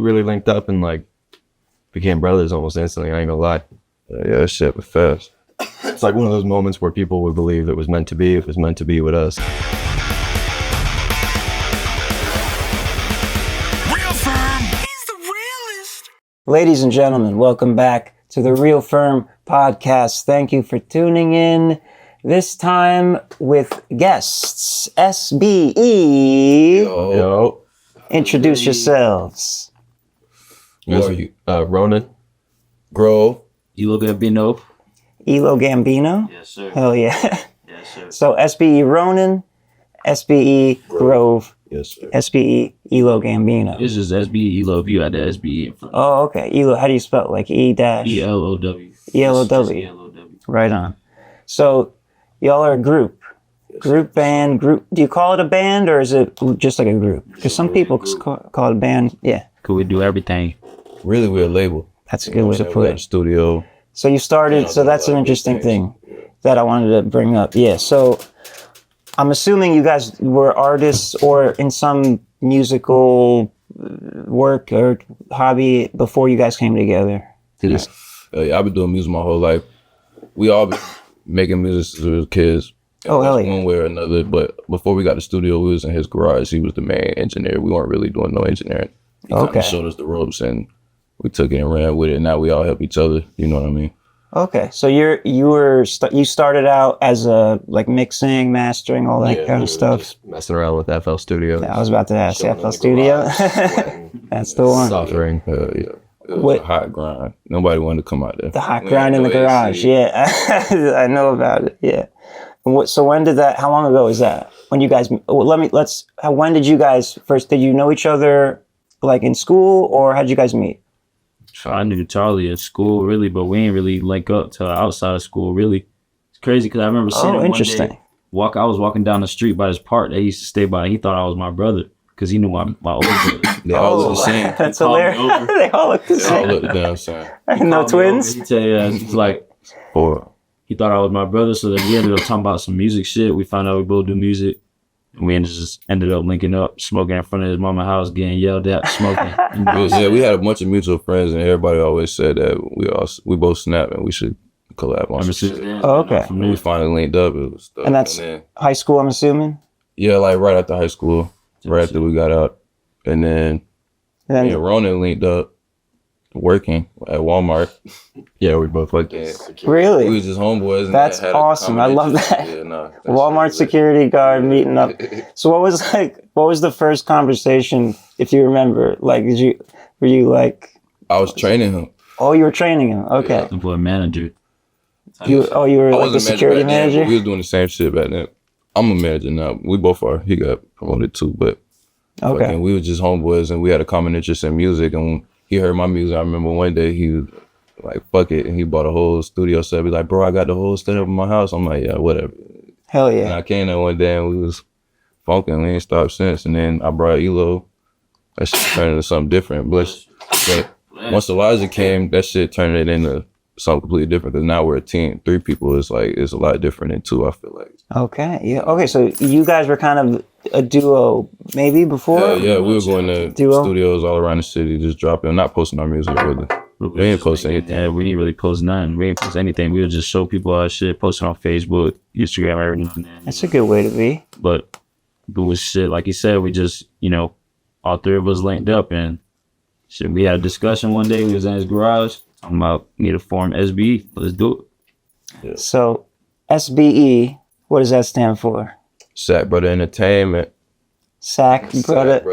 really linked up and like became brothers almost instantly. I ain't gonna lie. Yeah, that shit was fast. It's like one of those moments where people would believe it was meant to be. It was meant to be with us. Real FERM is the realest. Ladies and gentlemen, welcome back to the Real FERM podcast. Thank you for tuning in. This time with guests, SBE. Yo. Introduce yourselves. Who are you? Ronan. Grove. Elo Gambino. Elo Gambino. Yes, sir. Hell yeah. Yes, sir. So SBE Ronan, SBE Grove, Yes, sir. SBE Elo Gambino. It's just SBE Elo if you had the SBE in front. Oh, okay. Elo, how do you spell it? Like E-dash? ELOW. E-L-O-W. ELOW. Right on. So y'all are a group. Group band, group. Do you call it a band or is it just like a group? Because some people call it a band. Yeah, Could we do everything? Really, we're a label. that's a good way to We put got a it. studio. So you started, so that's an interesting thing that I wanted to bring up. Yeah, so I'm assuming you guys were artists or in some musical work or hobby before you guys came together. Yeah, I've been doing music my whole life. We all been making music since we was kids. Oh, hell yeah. One way or another. But before we got the studio, we was in his garage. He was the main engineer. We weren't really doing no engineering. He Okay. kinda showed us the ropes and we took it and ran with it. Now we all help each other. You know what I mean? Okay, so you started out as a like mixing, mastering, all that kind of stuff. Just messing around with FL Studio. I was about to ask Chilling in FL the Studio. garage, sweating, That's the one. Suffering. Yeah. It was What- a hot grind. Nobody wanted to come out there. The hot We grind had in the no garage. AC. Yeah, I know about it. Yeah. And so when did that? How long ago was that? When you guys? When did you guys first? Did you know each other like in school, or how did you guys meet? I knew Charlie at school, really, but we ain't really link up till outside of school, really. It's crazy because I remember seeing him interesting. one day. I was walking down the street by this park that he used to stay by. He thought I was my brother because he knew my old brother. They all look the same. That's He called me hilarious. over. They all look the They all same. look the damn same. No twins. He tell you, it's like, Or he thought I was my brother, so then we ended up talking about some music shit. We found out we both do music. And we just ended up linking up, smoking in front of his mama's house, getting yelled at, smoking. we had a bunch of mutual friends, and everybody always said that we both snapped and we should collab on Ever some since shit. then, Oh, okay. from When we there. finally linked up, it was stuff. And that's then, high school, I'm assuming. yeah, like right after high school, right after we got out, and then And then, me and Ronan linked up working at Walmart. Yeah, we both like that. We really, was just homeboys. And That's had a awesome. I common love interest. that. Yeah, nah, that Walmart shit was security guard meeting up. So what was the first conversation, if you remember? Like, were you like, I was training him. oh, you were training him? Okay. The boy manager. You were I like wasn't the security back then, but manager? we was doing the same shit back then. I'm a manager now. We both are. He got promoted too, but Okay. fucking, we was just homeboys and we had a common interest in music. And when he heard my music, I remember one day he was like, fuck it. And he bought a whole studio set. He's like, bro, I got the whole setup in my house. I'm like, yeah, whatever. Hell And yeah. I came there one day and we was funking. We ain't stopped since. And then I brought Elo. That shit turned into something different. But once Elijah came, that shit turned it into something completely different. Because now we're a team. 3 people is like, it's a lot different than 2, I feel like. Okay. Yeah. Okay. So you guys were kind of a duo maybe before? Yeah, we were going to Duo? studios all around the city, just dropping, not posting our music, really. We ain't posting anything. Yeah, we didn't really post nothing. We didn't post anything. We would just show people our shit, post it on Facebook, Instagram, everything. That's a good way to be. But it was shit, like you said, we just, all 3 of us linked up and shit. We had a discussion one day. We was in his garage talking about need to form SBE. Let's do it. So SBE, what does that stand for? Sacbrudda Entertainment. Sacbrudda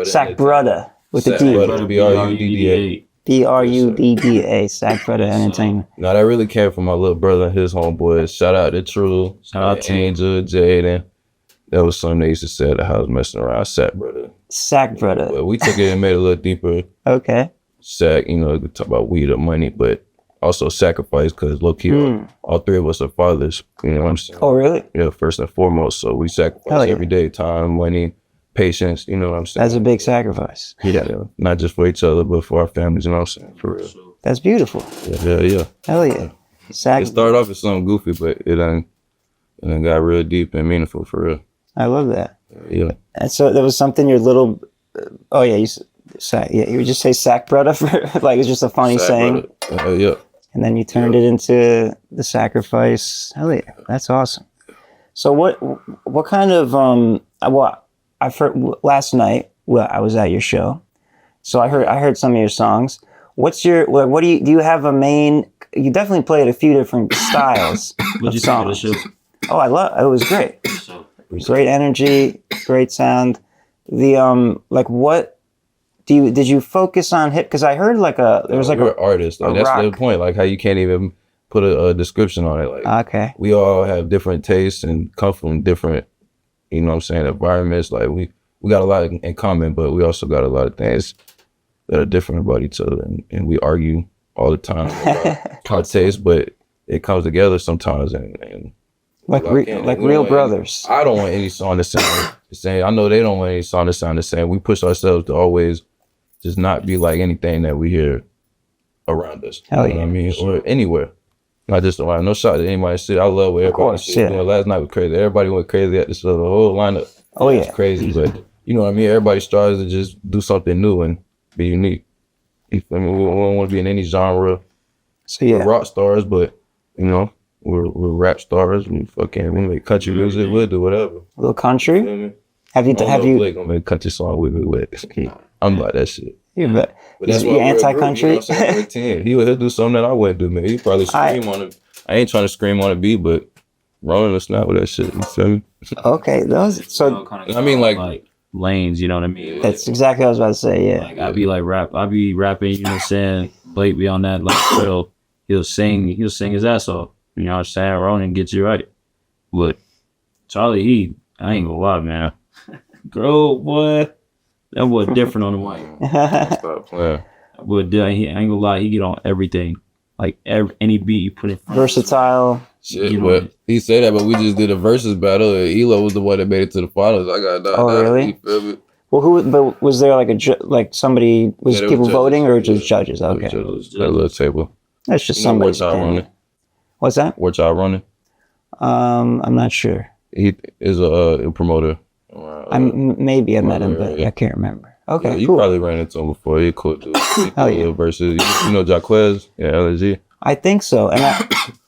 with the D. Sacbrudda, B-R-U-D-D-A. BRUDDA, Sacbrudda Entertainment. Now, that really came from my little brother and his homeboys. Shout out to True. Shout out to Angel, Jaden. That was something they used to say at the house messing around. Sacbrudda. Sacbrudda. But we took it and made it a little deeper. Okay. Sac, we talk about weed or money, but also sacrifice because low-key, all 3 of us are fathers. You know what I'm saying? Oh, really? Yeah, first and foremost. So we sacrifice Hell yeah. every day, time, money, patience. You know what I'm saying? That's a big sacrifice. Yeah, not just for each other, but for our families. You know what I'm saying? For real. That's beautiful. Yeah. Hell yeah. It started off as something goofy, but it done got real deep and meaningful for real. I love that. Yeah. And so there was something your little, Yeah, you would just say sack brudda for like it's just a funny saying, Yeah. and then you turned it into the sacrifice. Hell yeah, that's awesome. So what kind of well, I've heard last night. Well, I was at your show, so I heard some of your songs. What's your what do you have a main? You definitely played a few different styles What'd of you think of the songs. show? Oh, it was great. Great energy, great sound. The like what did you focus on hip? Because I heard like there was like we're artists. Like, that's the rock. point. Like how you can't even put a description on it. Like Okay. we all have different tastes and come from different, you know what I'm saying, environments. Like we got a lot in common, but we also got a lot of things that are different about each other, and we argue all the time about our taste, but it comes together sometimes and Like real brothers. I don't want any song to sound the same. I know they don't want any song to sound the same. We push ourselves to always just not be like anything that we hear around us. Hell You know yeah. what I mean? Or anywhere. Not just around. No shot at anybody shit. I love what everybody course, shit yeah. doing. Last night was crazy. Everybody went crazy at the show. The whole lineup Oh was yeah. crazy. But you know what I mean? Everybody strives to just do something new and be unique. You feel me? We don't want to be in any genre. So yeah. We're rock stars, but you know, we're rap stars. We make country music. We'll do whatever. A little country. You feel me? Have you I don't have know if you? Blake gonna make a country song with me with. I'm like that shit. You bet. But that's You why we're a group, anti-country? You know what I'm saying? We're a team. He'll do something that I wouldn't do, man. He probably scream on it. I ain't trying to scream on a beat, but rolling a snap with that shit. You feel me? Okay, those. So I mean, like lanes, you know what I mean? that's exactly what I was about to say. Yeah. Like I be rapping, you know what I'm saying? Blake be on that like drill. He'll sing his ass off. You know what I'm saying? Ronan gets you right. But Charlie, I ain't gonna lie, man. Girl, boy, that boy different on the mic. stop playing. But I ain't gonna lie, he get on everything. Like any beat you put in front of him. Versatile. Shit, You know but it. he said that, but we just did a versus battle, and Elo was the one that made it to the finals. I got knocked Oh, out. really? You feel me? Well, but was there like like somebody was Yeah, there people was voting or judges. just judges? Okay, That little table. that's just You know somebody's what y'all opinion. running? What's that? What y'all running? I'm not sure. He is a promoter. Maybe I met him, but yeah. I can't remember. Okay, Yeah, you cool. probably ran into him before. He cool dude. Hell yeah. Versus, you know, Jaquez? Yeah, LG. I think so, and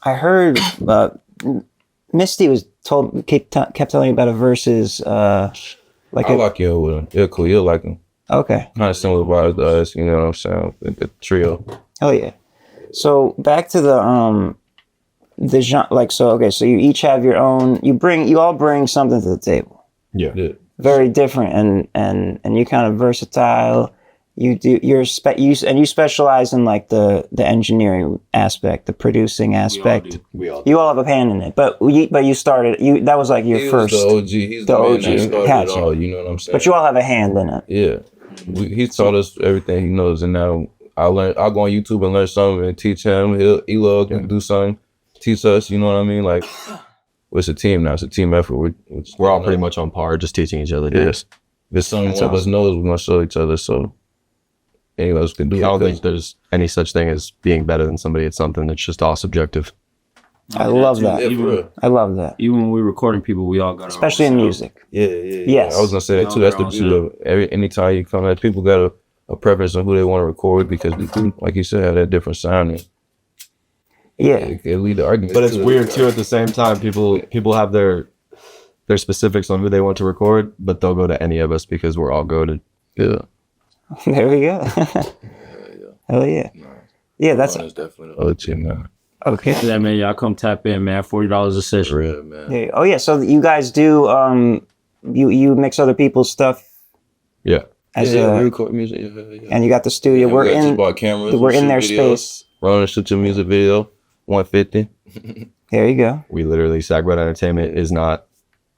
I heard Misty kept telling me about a versus like I like you with him. Yeah, cool. You'll like him. okay. Kind of similar vibes to us, you know what I'm saying? The trio. Hell yeah. So back to the genre, like, so okay, so you each have your own. You all bring something to the table. Yeah. Yeah. Very different, and you're kind of versatile. You specialize in like the engineering aspect, the producing aspect. We all You all have a hand in it, but you started. That was like your He first. was the OG. He's The the, man OG. that started Gotcha. it all, you know what I'm saying? But you all have a hand in it. Yeah. He taught us everything he knows, and now I'll go on YouTube and learn something and teach him. Elo can do something, teach us, you know what I mean? Like, it's a team now. It's a team effort. we're all pretty much on par, just teaching each other. Yes. If something one of us knows, we're going to show each other, so any of us can do I it. don't think there's any such thing as being better than somebody at something. It's just all subjective. I love that. Yeah, for real. I love that, Even when we're recording people, we all got our especially own in sound. music. Yeah, yeah. Yes. I was gonna say that too. That's the beauty of it. Anytime you come at people got a preference on who they want to record with, because we do, like you said, have that different sound. And Yeah, it can lead to arguments. But it's weird too. At the same time, people have their specifics on who they want to record, but they'll go to any of us because we're all goated. Yeah. there we go. Hell yeah. Yeah, that's It's definitely the OG, man. okay. Yeah, man, y'all come tap in, man. $40 a session. Real, man. Yeah. Oh yeah, so you guys do you mix other people's stuff Yeah. as We a record music. Yeah. and you got the studio. Yeah, we're we got in just bought cameras. we're we in shoot their videos. space. Running shoot your music video, 150. There you go. We literally, Sagbud Entertainment is not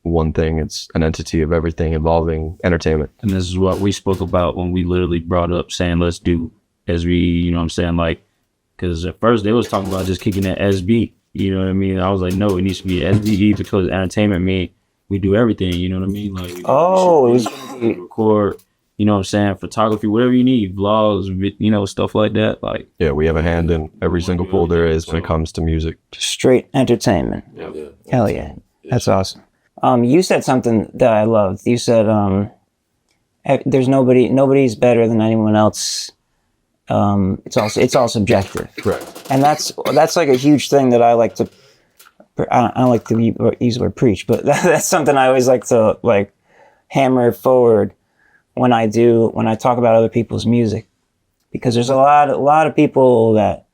one thing. It's an entity of everything involving entertainment. And this is what we spoke about when we literally brought up saying, let's do SBE, you know what I'm saying? Like, because at first they was talking about just kicking that SB, you know what I mean? I was like, no, it needs to be SBE because entertainment mean we do everything, you know what I mean? Like, we Oh, it was we record, you know what I'm saying? Photography, whatever you need, vlogs, you know, stuff like that. Like, Yeah, we have a hand in every single pool there is when it comes to music. straight entertainment. Yeah. Hell yeah. That's awesome. You said something that I loved. You said nobody's better than anyone else. It's all subjective. Correct. And that's like a huge thing that I like to. I don't like to use the word preach, but that's something I always like to like hammer forward when I talk about other people's music, because there's a lot of people that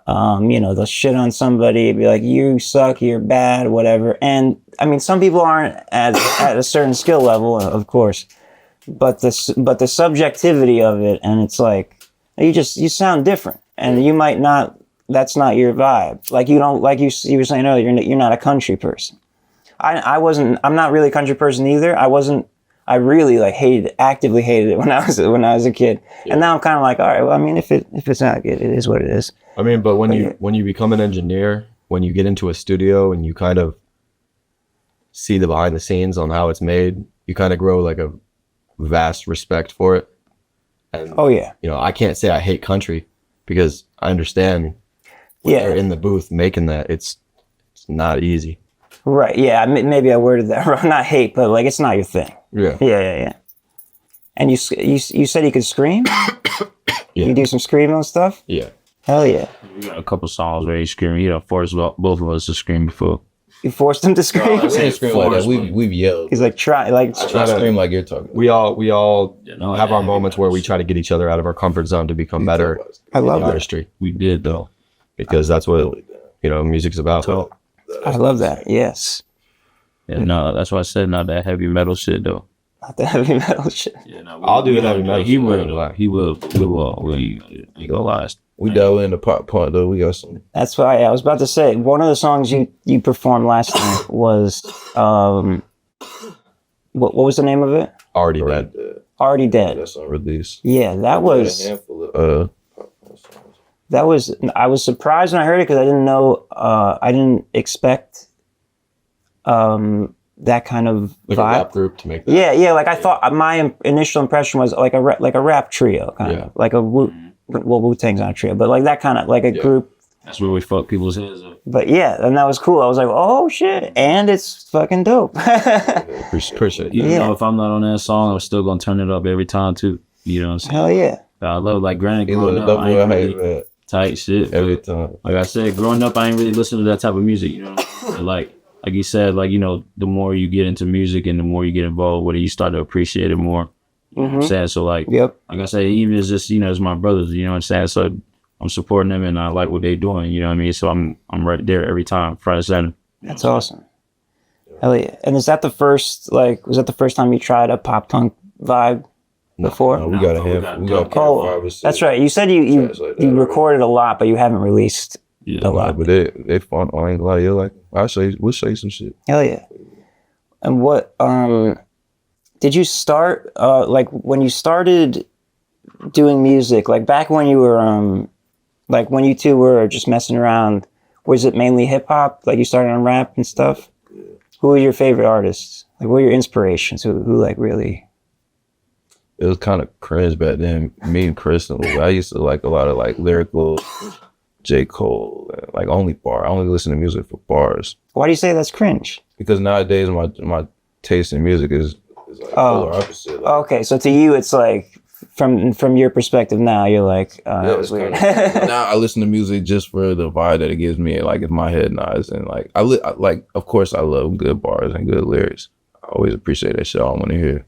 they'll shit on somebody, be like, you suck, you're bad, whatever. And I mean, some people aren't at a certain skill level, of course, but the subjectivity of it, and it's like you sound different, and you might not. That's not your vibe. Like you don't, like you were saying earlier, you're not a country person. I'm not really a country person either. I really actively hated it when I was a kid. Yeah. And now I'm kind of like, all right, well, I mean, if it's not good, it is what it is. I mean, but when you become an engineer, when you get into a studio and you kind of see the behind the scenes on how it's made, you kind of grow like a vast respect for it. And, oh yeah. I can't say I hate country because I understand. They're in the booth making that. It's not easy. Right. Yeah. Maybe I worded that wrong. Not hate, but like it's not your thing. Yeah. Yeah. And you said you could scream? Yeah. You do some screaming stuff? Yeah. Hell yeah. We got a couple songs where he's screaming. You know, forced both of us to scream before. You forced him to scream? We didn't scream like that. We've yelled. He's like, try to scream like you're talking. We all have our moments where we try to get each other out of our comfort zone to become better. I love that. Artistry. We did though. Because that's what music's about. So, I love that. Yes. Yeah, no, that's why I said not that heavy metal shit though. Not the heavy metal shit. Yeah, no, I'll do the heavy metal. He will. He will. You go last. We dabble in the pop punk though. We got some. That's why I was about to say one of the songs you performed last night was what was the name of it? Already Dead. Already Dead. That's on release. Yeah, that was. A handful of That was. I was surprised when I heard it because I didn't know. I didn't expect that kind of like vibe. A rap group to make that. Yeah. Like I thought, my initial impression was like a rap trio, kind of like a Wu-Tang's not a trio, but like that kind of like a group. That's where we fuck people's heads up. But yeah, and that was cool. I was like, oh shit, and it's fucking dope. Appreciate it. You know, if I'm not on that song, I'm still gonna turn it up every time too. You know what I'm saying? Hell yeah. I love like granted growing up, I ain't really tight shit every time. Like I said, growing up, I ain't really listening to that type of music. You know, like you said, like the more you get into music and the more you get involved with it, you start to appreciate it more. You know what I'm saying? So like, like I said, even as just as my brothers, you know what I'm saying? So I'm supporting them and I like what they're doing. You know what I mean? So I'm right there every time, front and center. That's awesome. Hell yeah! And was that the first time you tried a pop punk vibe? Before? No, we got a handful. That's right. You said you recorded a lot, but you haven't released a lot. But they fun. I ain't gonna lie. You're like, we'll show you some shit. Hell yeah! And what did you start like when you started doing music? Like back when you were like when you two were just messing around, was it mainly hip hop? Like you started on rap and stuff? Yeah. Who were your favorite artists? Like what were your inspirations? Who like really? It was kind of cringe back then. Me and Chris, I used to like a lot of like lyrical J. Cole, like only bar. I only listen to music for bars. Why do you say that's cringe? Because nowadays my taste in music is like polar opposite. Like, okay, so to you it's like from your perspective now, you're like, that was weird. Now I listen to music just for the vibe that it gives me. Like if my head nods and like I like, of course I love good bars and good lyrics. I always appreciate that shit. I want to hear.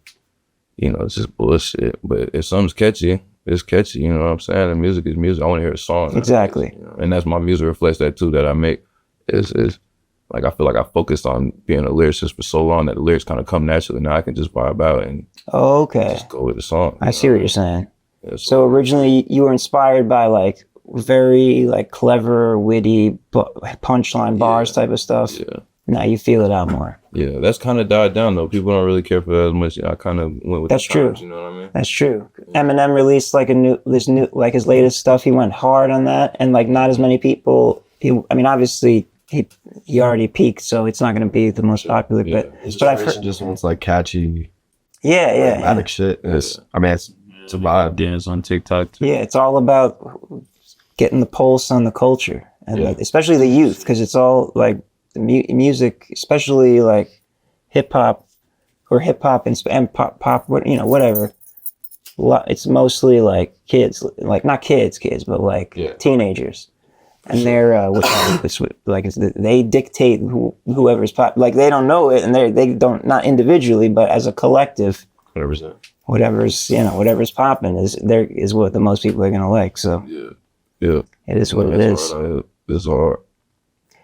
It's just bullshit. But if something's catchy, it's catchy. You know what I'm saying? And music is music. I want to hear a song. Exactly. And that's my music reflects that too. That I make is like I feel like I focused on being a lyricist for so long that the lyrics kind of come naturally. Now I can just vibe out and just go with the song. I see what you're saying. Yeah, so originally you were inspired by like very like clever, witty punchline bars type of stuff. Yeah. Now you feel it out more. Yeah, that's kind of died down though. People don't really care for that as much. I kind of went with that's the true. times, you know what I mean? That's true. Eminem released like like his latest stuff. He went hard on that, and like not as many people. Obviously he already peaked, so it's not going to be the most popular. But I've heard just wants like catchy, dramatic shit. It's a vibe. Dance on TikTok too. Yeah, it's all about getting the pulse on the culture, and like, especially the youth, because it's all like. The music, especially like hip hop, or hip hop and pop, what, you know, whatever. It's mostly like kids, like not kids, but like teenagers, and they're they dictate whoever's pop. Like they don't know it, and they don't, not individually, but as a collective. 100%. Whatever's popping is what the most people are gonna like. So yeah, it is what it is. It's hard.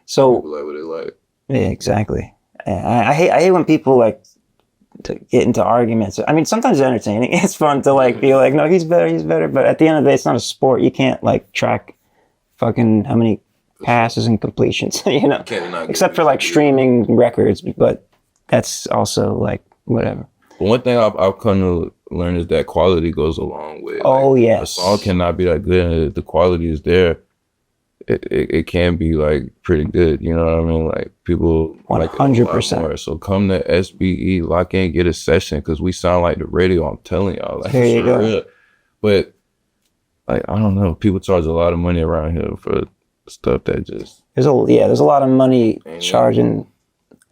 So People like what they like. yeah, exactly. I hate when people like to get into arguments. I mean, sometimes it's entertaining. It's fun to like be like, no, he's better. But at the end of the day, it's not a sport. You can't like track fucking how many passes and completions, you know, except for like streaming records. But that's also like whatever. But one thing I've come to learn is that quality goes along with. Oh, like, yes. A song cannot be that good, and if the quality is there, it can be like pretty good. You know what I mean? Like people 100%. Like so come to SBE, lock in, get a session, because we sound like the radio. I'm telling y'all. Like, there you go. Real. But like I don't know, people charge a lot of money around here for stuff that just there's a lot of money charging.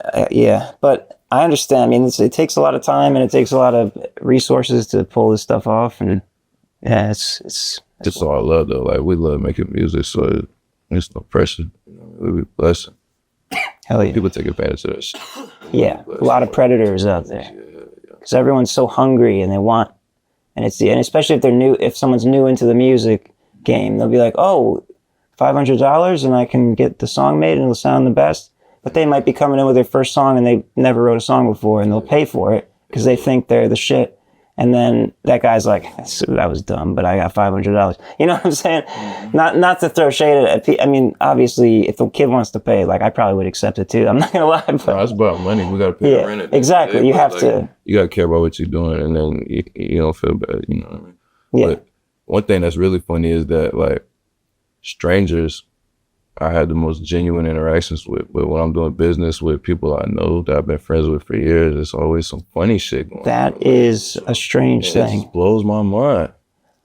But I understand. I mean, it takes a lot of time and it takes a lot of resources to pull this stuff off, and yeah, it's all love though. Like we love making music, so it's no pressure. You know, we be blessed. Hell yeah. People take advantage of that shit. Yeah, a lot of predators out there because everyone's so hungry and they want, and especially if they're new, if someone's new into the music game, they'll be like, oh, $500 and I can get the song made and it'll sound the best. But they might be coming in with their first song and they never wrote a song before, and they'll pay for it because they think they're the shit. And then that guy's like, that was dumb, but I got $500. You know what I'm saying? Mm-hmm. Not to throw shade at people. I mean, obviously, if the kid wants to pay, like I probably would accept it too. I'm not gonna lie. But no, it's about money. We gotta pay the rent. Exactly. You have to. You gotta care about what you're doing, and then you don't feel bad. You know what I mean? Yeah. But one thing that's really funny is that like strangers, I had the most genuine interactions with. But when I'm doing business with people I know that I've been friends with for years, it's always some funny shit going on. That is a strange thing. It just blows my mind.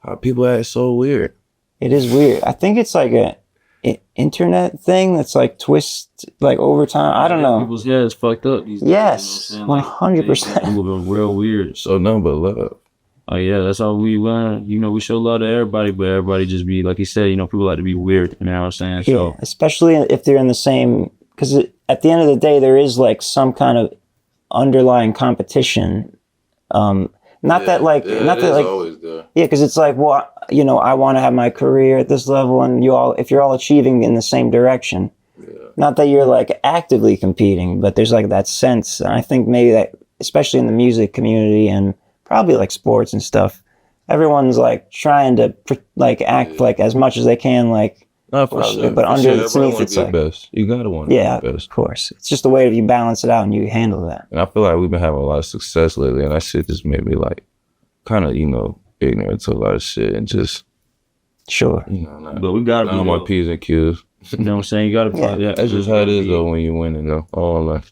How people act so weird. It is weird. I think it's like an internet thing that's like twist, like over time. I don't know. People's heads fucked up. These days, yes, you know what I'm saying? 100%. People are real weird. So nothing but love. Oh yeah, that's all we learn. You know, we show love to everybody, but everybody just be like you said. You know, people like to be weird. You know what I'm saying? So, yeah, especially if they're in the same. Because at the end of the day, there is like some kind of underlying competition. Not that always there. Yeah, because it's like, well, you know, I want to have my career at this level, and if you're all achieving in the same direction. Yeah. Not that you're like actively competing, but there's like that sense. And I think maybe that, especially in the music community and probably like sports and stuff, everyone's like trying to like act like as much as they can, like, not for sure. But underneath it's like best. You gotta want the best. Of course. It's just the way you balance it out and you handle that. And I feel like we've been having a lot of success lately, and that shit just made me like kind of, you know, ignorant to a lot of shit and just sure. You know, but we gotta be more P's and Q's. You know what I'm saying? You gotta be that's just how it is though when you win and go all life.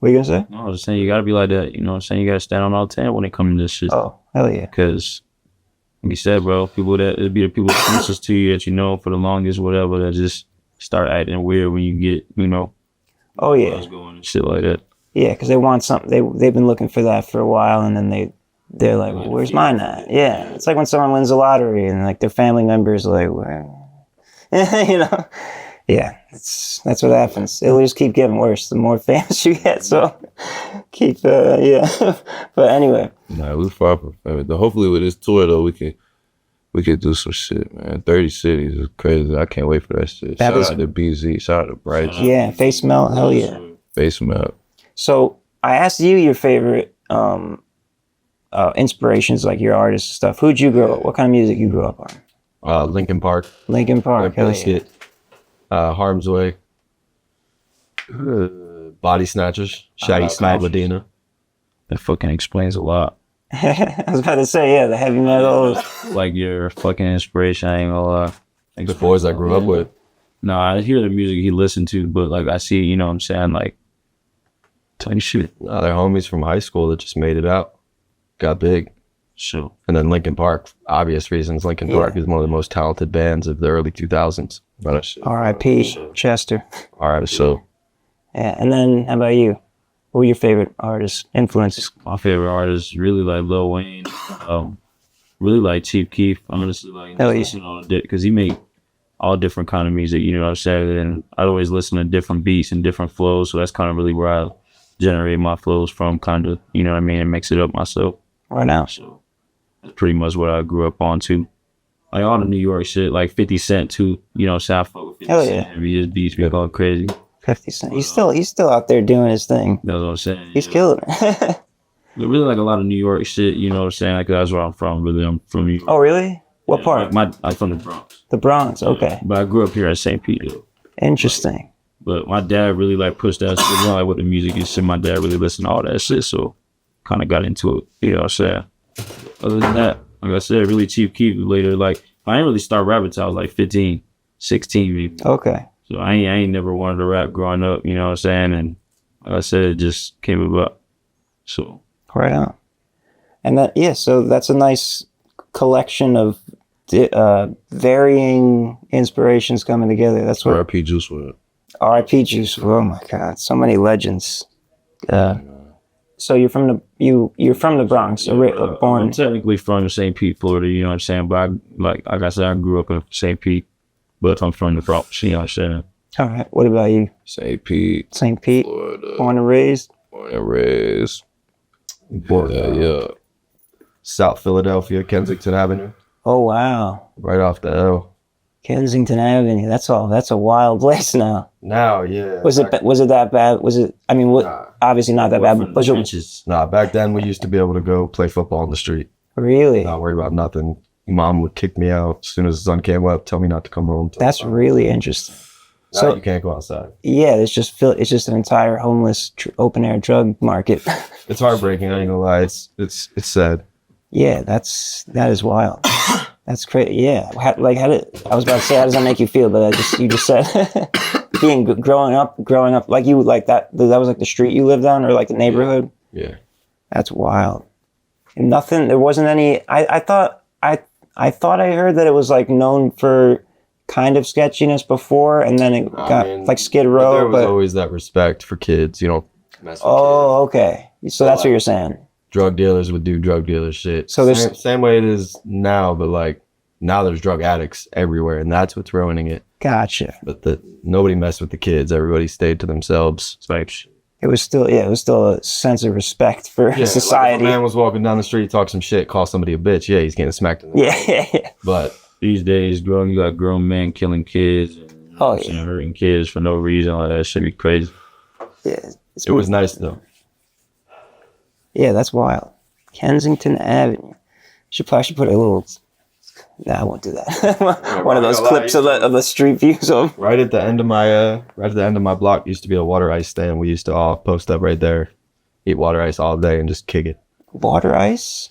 What you gonna say? No, I was just saying you gotta be like that. You know what I'm saying? You gotta stand on all 10 when it comes to this shit. Oh, hell yeah. Because, like you said, bro, it'd be the people closest to you that you know for the longest, whatever, that just start acting weird when you get, you know. Oh yeah. Going and shit like that. Yeah, because they want something. They've been looking for that for a while, and then they're like, well, "Where's mine at?" Yeah, it's like when someone wins the lottery and like their family members are like, "Where?" You know. Yeah, that's what happens. It'll just keep getting worse the more famous you get. So keep, yeah. But anyway. Nah, we far from famous. Hopefully with this tour though, we could do some shit, man. 30 cities is crazy. I can't wait for that shit. Shout out to BZ. Shout out to Bright. Yeah, Face Melt. Hell yeah. Face Melt. So I asked you your favorite inspirations, like your artists and stuff. Who'd you grow up? What kind of music you grew up on? Linkin Park. Linkin Park. Hell yeah. Harm's Way, Body Snatchers, Shaggy Snob Medina. That fucking explains a lot. I was about to say, yeah, the heavy metal. Like your fucking inspiration, I ain't gonna lie. The boys I grew up with. No, I hear the music he listened to, but like I see, you know what I'm saying, like, tell you shit. No, they're homies from high school that just made it out, got big. Sure. And then Linkin Park, obvious reasons. Linkin Park is one of the most talented bands of the early 2000s. R.I.P. Chester. R.I.P. So. Yeah, and then how about you? What were your favorite artists, influences? My favorite artists really like Lil Wayne. Really like Chief Keef. Honestly, like Hell yeah. listening on it because he make all different kind of music. You know what I'm saying? And I always listen to different beats and different flows. So that's kind of really where I generate my flows from. Kind of, you know what I mean, and mix it up myself. Right now. So that's pretty much what I grew up on too. Like all the New York shit, like 50 Cent too. You know, so I fuck with 50 Hell Cent. His beats be going crazy. 50 Cent. He's still out there doing his thing. That's what I'm saying. He's killing it. But really like a lot of New York shit, you know what I'm saying? Like that's where I'm from. Really, I'm from New York. Oh, really? What part? I'm from the Bronx. The Bronx. Okay. But I grew up here at St. Pete. Interesting. But my dad really like pushed that shit. You know, like with the music and shit, my dad really listened to all that shit. So kind of got into it. You know what I'm saying? Other than that, like I said, really Chief Keef later. Like I didn't really start rapping until I was like 15, 16 maybe. Okay. So I ain't never wanted to rap growing up. You know what I'm saying? And like I said, it just came about. So. Right on. And that, yeah, so that's a nice collection of varying inspirations coming together. That's what R.I.P. Juice WRLD. R.I.P. Juice. Oh my God, so many legends. So you're from the Bronx, born. I'm technically from St. Pete, Florida. You know what I'm saying? But like I said, I grew up in St. Pete, but I'm from the Bronx. You know what I'm saying? All right. What about you? St. Pete, St. Pete, Florida. born and raised. Born and raised. Yeah. South Philadelphia, Kensington Avenue, Oh wow, right off the L. Kensington Avenue. That's a wild place now. Now, yeah. Was it that bad? Was it? I mean, what? Nah. Obviously not that bad. But was it Trenches. Nah, back then we used to be able to go play football on the street. really? Not worry about nothing. Mom would kick me out as soon as the sun came up, tell me not to come home. That's really interesting. Now So you can't go outside. yeah, it's just an entire homeless open air drug market. It's heartbreaking. I ain't gonna lie. It's sad. Yeah, that is wild. That's crazy. Yeah, how did I was about to say how does that make you feel? But you just said growing up like you like that was like the street you lived on or like the neighborhood. Yeah. That's wild. And nothing. There wasn't any. I thought I heard that it was like known for kind of sketchiness before, and then it got like Skid Row. There was always that respect for kids. You know. Mess with Oh, okay. So that's what you're saying. drug dealers would do drug dealer shit. So there's- same way it is now, but like now there's drug addicts everywhere, and that's what's ruining it. Gotcha. But nobody messed with the kids. Everybody stayed to themselves. It was still a sense of respect for Yeah, society. Like if a man was walking down the street, talk some shit, call somebody a bitch. Yeah, he's getting smacked in the yeah. But These days, you got grown men killing kids and Oh, yeah. hurting kids for no reason. All that should be crazy. Yeah. it was nice though. Yeah, that's wild. Kensington Avenue. I should put a little. Nah, I won't do that. One of those clips of the street views of. Right at the end of my block used to be a water ice stand. We used to all post up right there, eat water ice all day, and just kick it. Water ice?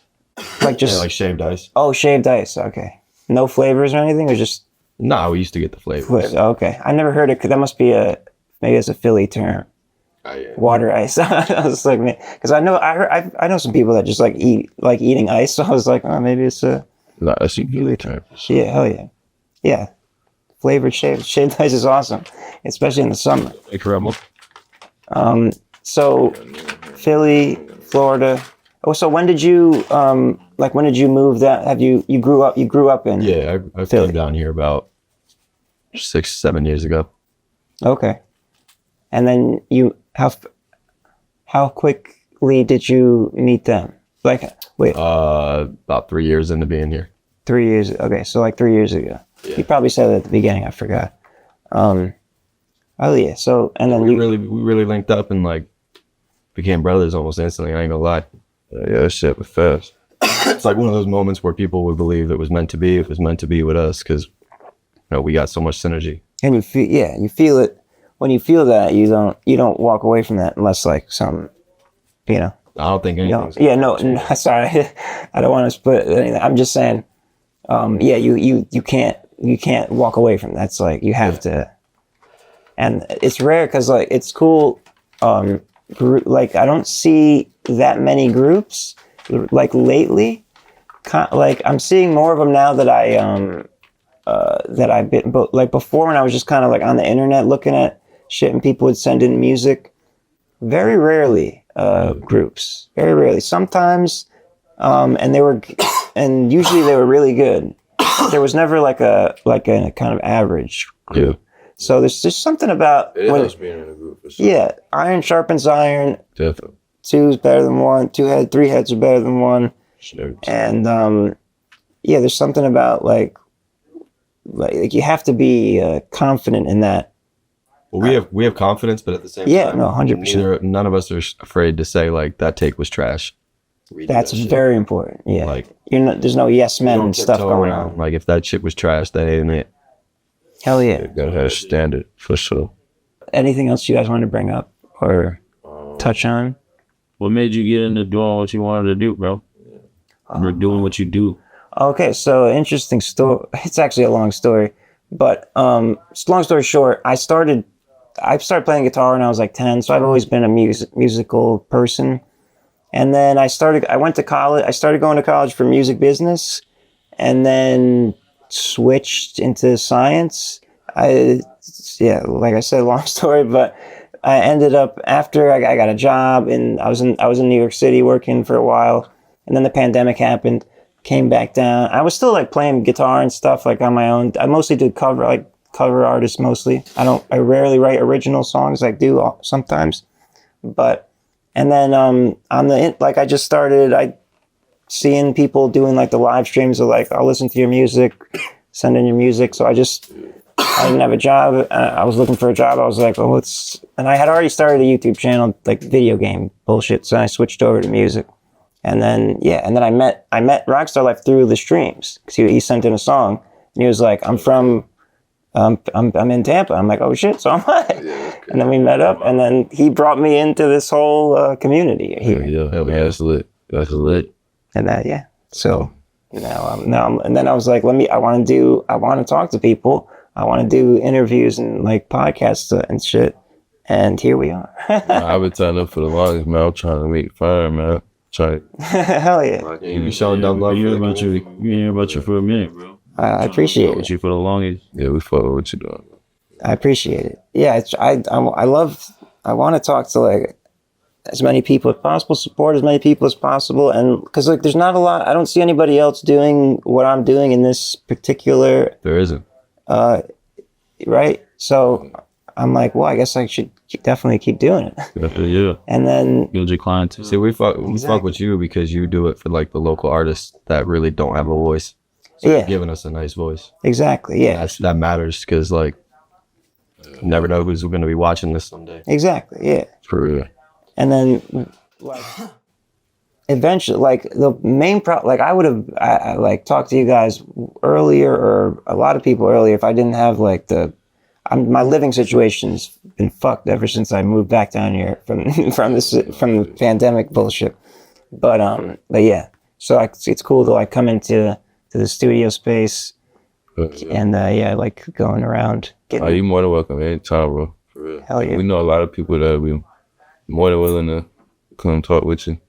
Like just. Yeah, like shaved ice. Oh, shaved ice. Okay. No flavors or anything, or just. Nah, we used to get the flavors. Okay. I never heard it. That must be maybe it's a Philly term. Oh, yeah. Water ice. I was like, man, because I know some people that just like eating ice. So I was like, oh, maybe it's a. Nah, that's a good term. Yeah, hell yeah. Yeah. Flavored shaved ice is awesome, especially in the summer. Incredible. So Philly, Florida. Oh, so when did you move that? You grew up in? Yeah, I Philly. came down here about 6-7 years ago. Okay. And then how quickly did you meet them? Like, wait, About 3 years into being here. 3 years. Okay, so like 3 years ago. Yeah. You probably said it at the beginning. I forgot. Oh yeah. So and then We really linked up and like became brothers almost instantly. I ain't gonna lie. Yeah, that shit was fast. It's like one of those moments where people would believe it was meant to be. It was meant to be with us because we got so much synergy. and you feel it when you feel that you don't walk away from that unless like some, I don't think anything's no, sorry, I don't want to split anything. I'm just saying, you can't walk away from that. That's like you have to, and it's rare because like it's cool. Like I don't see that many groups like lately. Like I'm seeing more of them now that I've been, but like before when I was just kind of like on the internet looking at shit and people would send in music. very rarely groups. Very rarely. Sometimes, and usually they were really good. There was never like a kind of average group. Yeah. So there's just something about It helps being in a group for sure. yeah, iron sharpens iron. Definitely. Two is better than one. Three heads are better than one. Sure. And yeah, there's something about like you have to be confident in that. Well, we have confidence, but at the same Yeah, time, no, 100%. none of us are afraid to say like that take was trash. Redo That's that shit. very important. Yeah, Like, there's no yes men don't and stuff tiptoe going around. on. Like if that shit was trash, that ain't it. Hell yeah. You gotta have a standard for sure. Anything else you guys want to bring up or touch on? What made you get into doing what you wanted to do, bro? You're doing what you do. Okay, so interesting story. It's actually a long story, but long story short, I started playing guitar when I was like 10, so I've always been a musical person. And then I went to college. I started going to college for music business, and then switched into science. Like I said, long story, but I ended up after I got a job and I was in New York City working for a while, and then the pandemic happened. Came back down. I was still like playing guitar and stuff like on my own. I mostly did cover artists mostly. I rarely write original songs. I do sometimes, and then I just started seeing people doing like the live streams of like, I'll listen to your music, send in your music. So I didn't have a job. I was looking for a job. I was like, and I had already started a YouTube channel, like video game bullshit. So I switched over to music. And then, I met Rockstar Life through the streams. Cause he sent in a song and he was like, I'm in Tampa. I'm like, oh shit. So am I. And then we met up and then he brought me into this whole community here. Yeah, that's lit. That's lit. And so and then I was like, I want to talk to people. I want to do interviews and like podcasts and shit. And here we are. I've been telling them for the longest, man. I'm trying to make FERM, man. Hell yeah. You be showing dumb love. You hear about you for a minute, bro. I appreciate it. With you for the longest. Yeah, we fuck with what you doing. I appreciate it. Yeah, I want to talk to like as many people as possible, support as many people as possible, and because like there's not a lot. I don't see anybody else doing what I'm doing in this particular. There isn't. Right. So I'm like, well, I guess I should definitely keep doing it. Yeah. And then Build your clientele. See, we fuck with you because you do it for like the local artists that really don't have a voice. So Yeah. you're giving us a nice voice. exactly, yeah, That matters because like you never know who's going to be watching this someday. exactly, yeah. For real. And then like eventually, like the main like I would have like talked to you guys earlier or a lot of people earlier if I didn't have like my living situation's been fucked ever since I moved back down here from the pandemic bullshit. But yeah, so it's cool to like come into the studio space and I like going around. Oh, you more than welcome anytime, bro. For real. Hell yeah. We know a lot of people that be more than willing to come talk with you.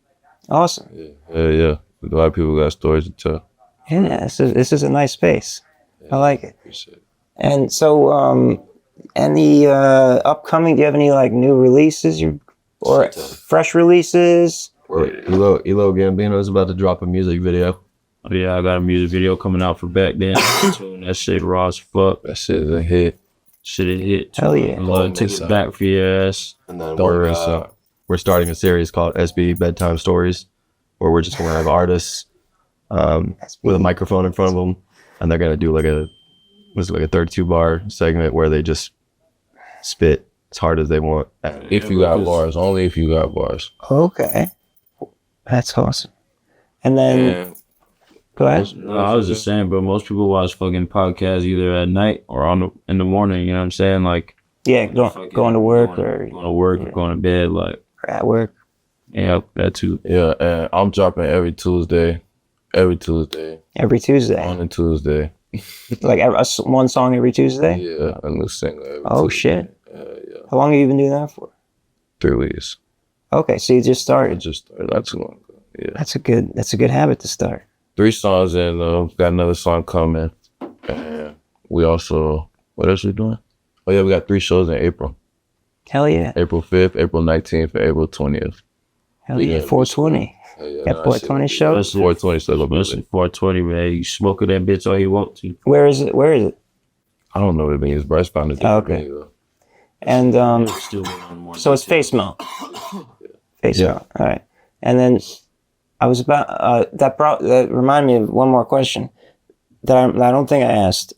Awesome. Yeah. A lot of people got stories to tell. Yeah, this is a nice space. I like it. Appreciate it. And so, any upcoming? Do you have any like new releases or fresh releases? Elo Gambino is about to drop a music video. Oh, yeah, I got a music video coming out for Back Then. That shit raw as fuck. That shit is a hit. Shit it hit. Hell yeah. Take it back for your ass. And then Don't we're starting a series called SBE Bedtime Stories, where we're just going to have artists with a microphone in front of them, and they're going to do like a 32 bar segment where they just spit as hard as they want. If you got bars, only if you got bars. Okay, that's awesome. And then go ahead. No, I was just saying, but most people watch fucking podcasts either at night or in the morning. You know what I'm saying? Like, Yeah, going to work or going to bed. Like, at work. yeah, that too. Yeah, and I'm dropping every Tuesday. Every Tuesday. On a Tuesday. Like one song every Tuesday. Yeah, a new single every Oh Tuesday. shit! Yeah. How long have you been doing that for? 3 weeks. Okay, so you just I started. just started not too long ago. Yeah. That's a good habit to start. 3 songs in, got another song coming. And we also, what else we doing? Oh yeah, we got 3 shows in April. Hell yeah. April 5th, April 19th, and April 20th. Hell yeah. 420. That 420 show. Listen, 420 still gonna be listen, lit. 420, man. You smoking that bitch all you want to. Where is it? Where is it? I don't know what it means. Bryce found a different Okay. venue, though. And Still waiting on more. so it's face melt. Face Yeah. melt. All right. And then I was about that reminded me of one more question that I don't think I asked.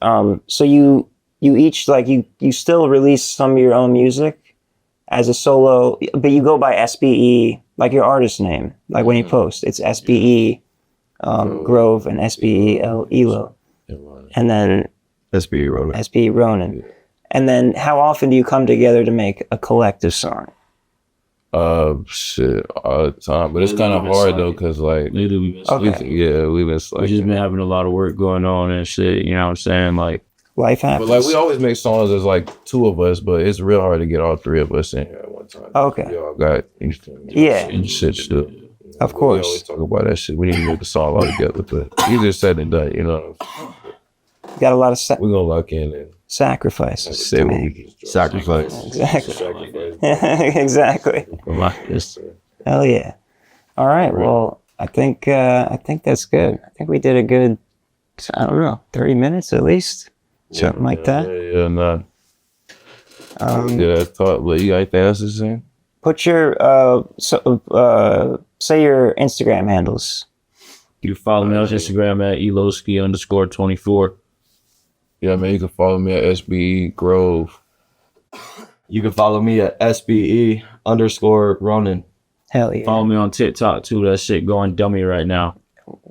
So you each like you still release some of your own music as a solo, but you go by SBE, like your artist name. Like when you post, it's SBE Grove and SBE Elo, and then SBE wrote it. SBE Ronin. And then how often do you come together to make a collective song? Shit, all the time. But it's kind of hard though, cause like, Literally, we've been Okay. we've been we slacking. just been having a lot of work going on and shit. You know what I'm saying? Like, Life But happens. like, we always make songs as like two of us, but it's real hard to get all three of us in here at one time. Okay. We all got Yeah. shit to do. Of We always course. talk about that shit. We need to get the song all together, but easier said than done, you know. Got a lot of We're gonna lock in and sacrifices. say to what make. we can. Sacrifice. Exactly. exactly. like this. Hell yeah. All right. Well, I think that's good. I think we did a good, I don't know, 30 minutes at least. Something like that. Yeah, nah. Yeah, that's talk. But you got anything else to say? Put your say your Instagram handles. You can follow me on Instagram at eloski_24. Yeah, man, you can follow me at SBE Grove. You can follow me at SBE_Ronin. Hell yeah. Follow me on TikTok too. That shit going dummy right now.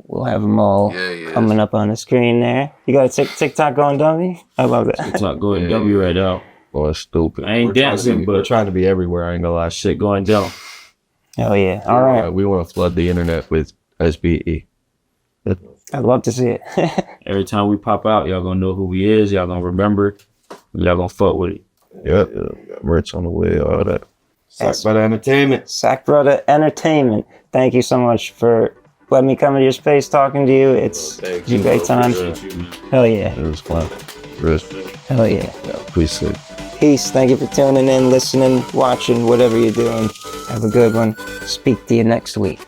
We'll have them all coming up on the screen there. You got a TikTok going dummy? I love that. TikTok going dummy right now. Oh, it's stupid. I ain't dancing, We're but trying to be everywhere. I ain't gonna lie. shit going down. Hell yeah. All right. We want to flood the internet with SBE. I'd love to see it. Every time we pop out, y'all gonna know who we is. Y'all gonna remember. Y'all gonna fuck with it. Yep. Got merch on the way, all that. sacbruddaentertainment. Sac Brudda Entertainment. Thank you so much for letting me come into your space talking to you. It's a great time. Hell yeah. It was fun. Respect. Hell yeah. Yeah, appreciate it. Peace. Thank you for tuning in, listening, watching, whatever you're doing. Have a good one. Speak to you next week.